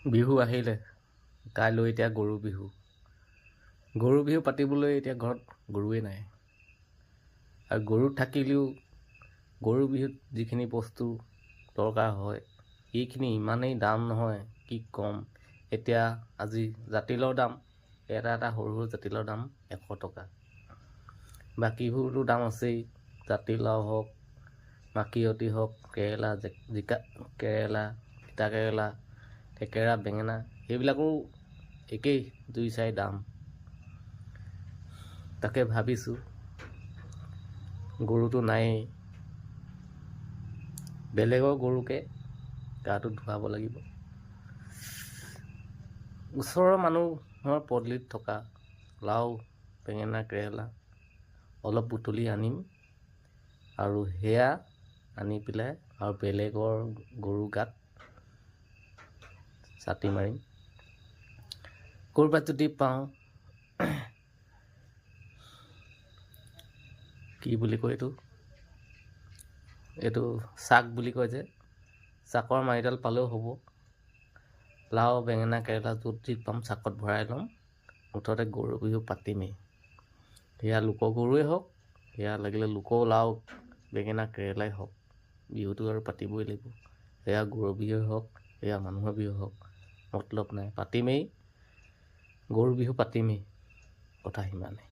বিহু আহিলে, কাইলৈ এতিয়া গৰু বিহু। গৰু বিহু পাতিবলৈ এতিয়া ঘৰত গৰুৱে নাই। আৰু গৰু থাকিলেও গৰু বিহুত যিখিনি বস্তু দৰকাৰ হয় সেইখিনি ইমানেই দাম নহয় কি ক'ম। এতিয়া আজি জাতিলাওৰ দাম, এটা সৰু সৰু জাতিলাওৰ দাম 100 টকা। বাকীবোৰতো দাম আছেই, জাতিলাও হওক, মাখিয়তী হওক, কেৰেলা, জিকা, কেৰেলা, তিতা কেৰেলা, থেকেৰা, বেঙেনা, সেইবিলাকো একেই 2-4 দাম। তাকে ভাবিছোঁ গৰুটো নায়েই, বেলেগৰ গৰুকে গাটো ধুৱাব লাগিব। ওচৰৰ মানুহৰ পদূলিত থকা লাও, বেঙেনা, কেৰেলা অলপ বুটলি আনিম আৰু সেয়া আনি পেলাই আৰু বেলেগৰ গৰু গাত ছাটি মাৰিম। ক'ৰবাত যদি পাওঁ, কি বুলি কয় এইটো চাক বুলি কয় যে, চাকৰ মাৰিডাল পালেও হ'ব। লাও, বেঙেনা, কেৰেলা য'ত যি পাম চাকত ভৰাই ল'ম। মুঠতে গৰু বিহু পাতিমেই। সেয়া লোকৰ গৰুৱে হওক, সেয়া লাগিলে লোকৰ লাও, বেঙেনা, কেৰেলাই হওক, বিহুটো আৰু পাতিবই লাগিব। সেয়া গৰু বিহুৱে হওক, সেয়া মানুহৰ বিহু হওক, মতলব নাই, পাতিমেই। গৰু বিহু পাতিমেই, কথা সিমানেই।